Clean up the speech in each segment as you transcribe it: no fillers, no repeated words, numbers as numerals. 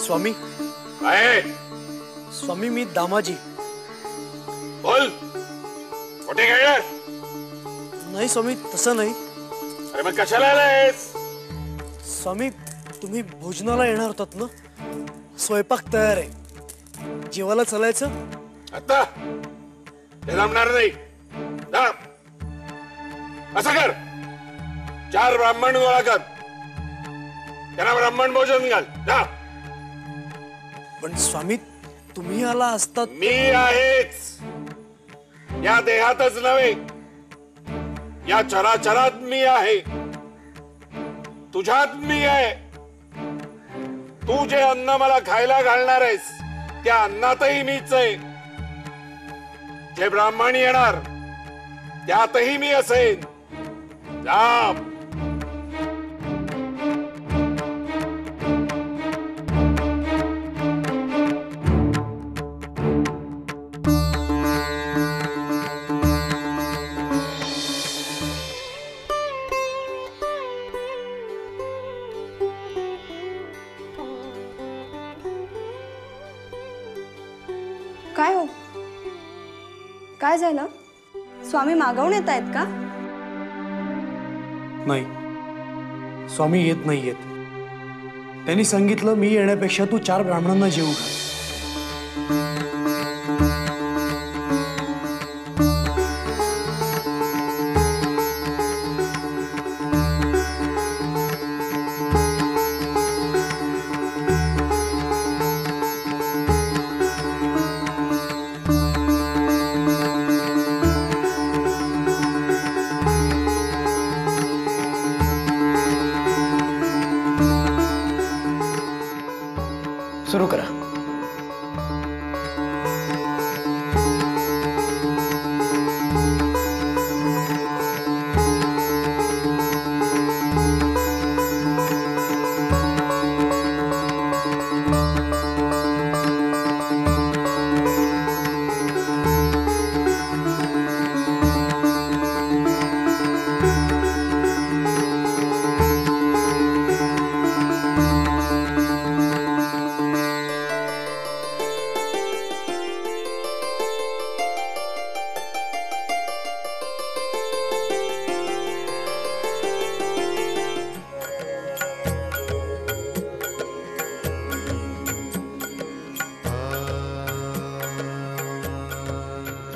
स्वामी काय? स्वामी मी दामाजी. बोल, कुठे गेलास? नाही स्वामी, तसं नाही. अरे मग कशाला आलायस? स्वामी तुम्ही भोजनाला येणार होतात ना, स्वयंपाक तयार आहे, जेवायला चालायचं. आता ते जमणार नाही. जा, असं कर, 4 ब्राह्मण गोळा कर, त्यांना ब्राह्मण भोजन घाल. जा. पण स्वामी तुम्ही आला असतात. मी आहेच, या देहातच नव्हे, या चराचरात मी आहे, तुझ्यात मी आहे. तू जे अन्न मला खायला घालणार आहेस त्या अन्नातही मीच आहे. जे ब्राह्मण येणार त्यातही मी असेन. जा. काय हो, काय झालं? स्वामी मागवून येत आहेत का? नाही, स्वामी येत नाही येत. त्यांनी सांगितलं मी येण्यापेक्षा तू 4 ब्राह्मणांना जेवू घाल. सुरू करा.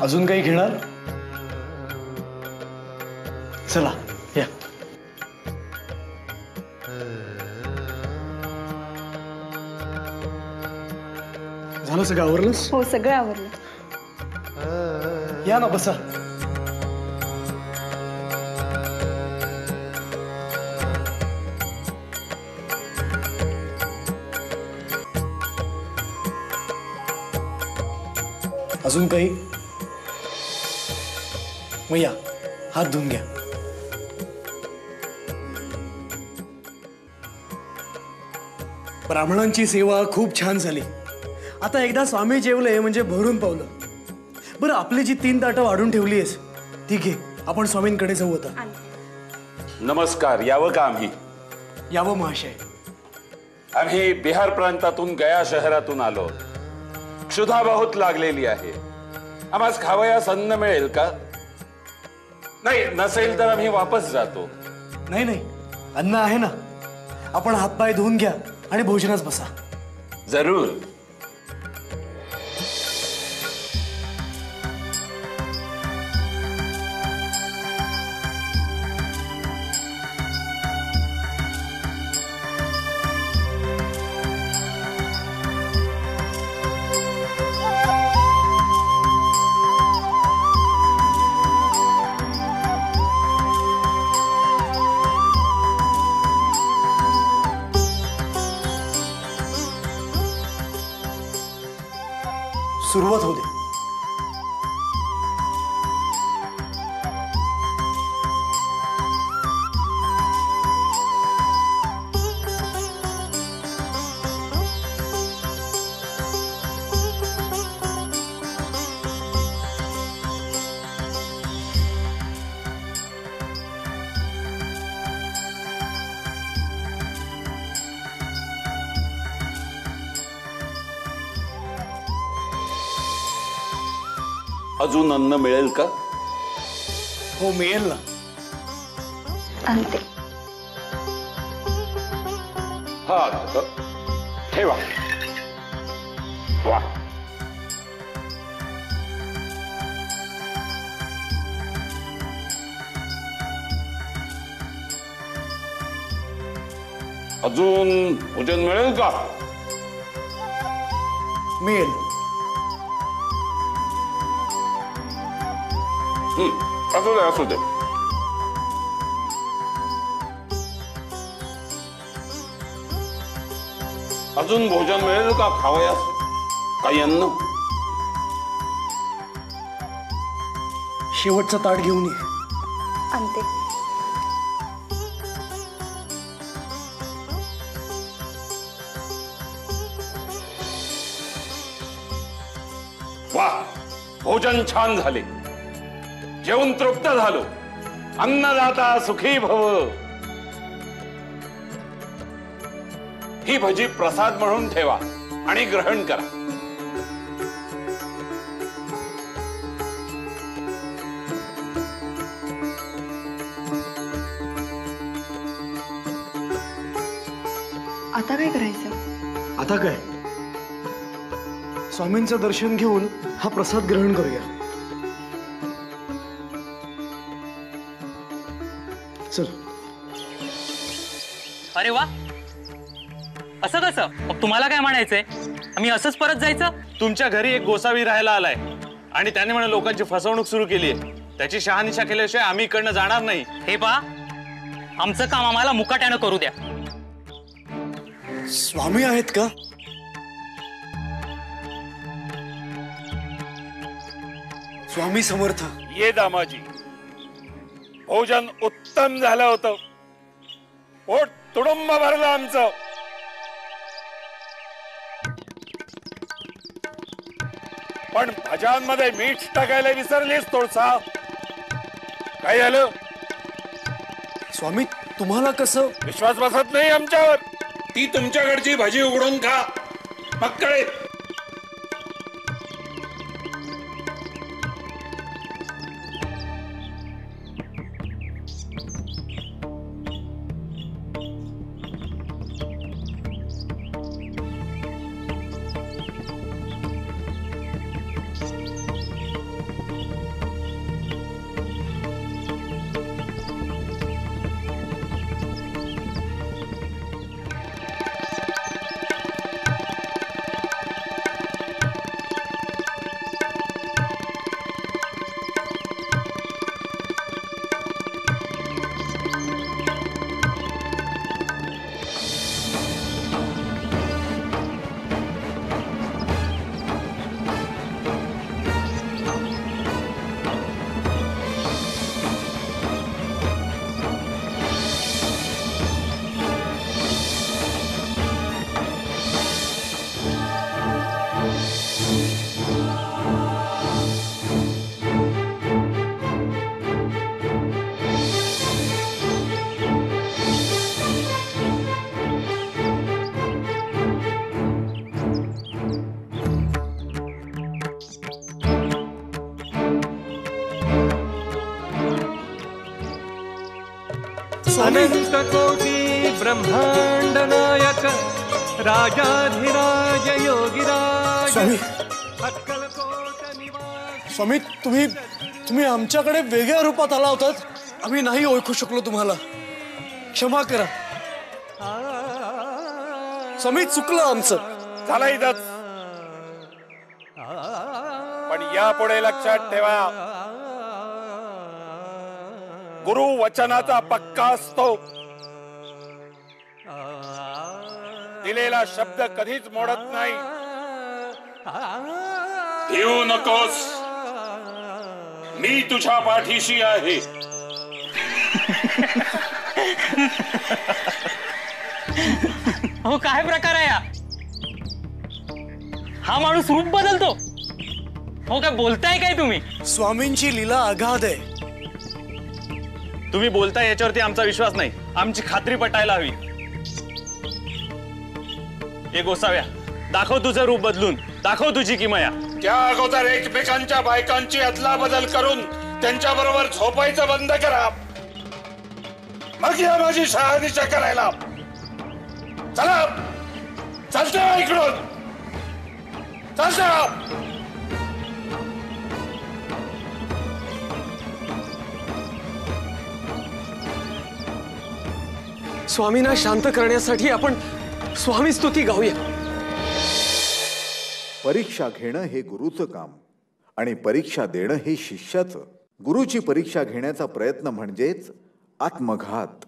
अजून काही घेणार? चला या. झालं सगळं आवरलंस? हो, सगळं आवरलं. या ना, बसा. अजून काही? मग या, हात धुवून घ्या. ब्राह्मणांची सेवा खूप छान झाली. आता एकदा स्वामी जेवले म्हणजे भरून पावलं. बरं, आपली जी 3 ताटं वाढून ठेवली आहेस ती घे, आपण स्वामींकडे जाऊ आता. नमस्कार. यावं का आम्ही? यावं महाशय. आम्ही बिहार प्रांतातून गया शहरातून आलो. क्षुधा बहुत लागलेली आहे. आम्हाला खावयास अन्न मिळेल का? नाही, नसेल तर आम्ही वापस जातो. नाही नाही, अन्न आहे ना. आपण हातपाय धुवून घ्या आणि भोजनास बसा. जरूर. सुरुवात होऊ दे. अजून अन्न मिळेल का? हो मिळेल ना. आणते. हा ठेवा. वा, अजून भोजन मिळेल का? मिळेल. असू दे असू दे. अजून भोजन मिळेल का खावयास? काही अन्न? शेवटचं ताट घेऊन ये. आणते. वा, भोजन छान झाले. जेवून तृप्त झालो. अन्नदाता सुखी भव. ही भजी प्रसाद म्हणून ठेवा आणि ग्रहण करा. आता काय करायचं? आता काय, स्वामींचं दर्शन घेऊन हा प्रसाद ग्रहण करूया. चल. अरे वा, असं कसं? मग तुम्हाला काय म्हणायचंय? आम्ही असंच परत जायचं? तुमच्या घरी एक गोसावी राहायला आलाय आणि त्याने म्हणे लोकांची फसवणूक सुरू केली आहे. त्याची शहानिशा केल्याशिवाय आम्ही इकडनं जाणार नाही. हे पहा, आमचं काम आम्हाला मुकाट्यानं करू द्या. स्वामी आहेत का? स्वामी समर्थ. ये दामाजी, भोजन उत्तम झालं होतं. पोट तुडुंब भरलं आमचं. पण भाज्यांमध्ये मीठ टाकायला विसरलीस तोडसा. काय झालं? स्वामी तुम्हाला कसं? विश्वास बसत नाही आमच्यावर? ती तुमच्याकडची भाजी उघडून खा, मग कळेल. अनंत कोटी ब्रह्मांड नायक राजाधिराज योगिराज स्वामी, अक्कलकोट निवास. स्वामी तुम्ही आमच्याकडे वेगळ्या रूपात आला होतात. आम्ही नाही ओळखू शकलो तुम्हाला. क्षमा करा स्वामी, चुकलं आमचं. झालं इथंच. पण यापुढे लक्षात ठेवा, गुरु वचनाचा पक्का असतो. दिलेला शब्द कधीच मोडत नाही. येऊ नकोस, मी तुझ्या पाठीशी आहे. हो, काय प्रकार आहे हा माणूस रूप बदलतो. हो, काय बोलताय काय तुम्ही? स्वामींची लीला अगाध आहे. तुम्ही बोलताय याच्यावरती आमचा विश्वास नाही. आमची खात्री पटायला हवी. ए गोसाव्या, दाखव तुझं रूप बदलून. दाखव तुझी किमया. त्या अगोदर एकमेकांच्या बायकांची अदलाबदल करून त्यांच्या बरोबर झोपायचं बंद करा. मग या माझी शहानिशा करायला. चला चालते इकडून चालते. स्वामींना शांत करण्यासाठी आपण स्वामी स्तुती गाऊया. परीक्षा घेणं हे गुरुचं काम आणि परीक्षा देणं हे शिष्याचं. गुरुची परीक्षा घेण्याचा प्रयत्न म्हणजेच आत्मघात.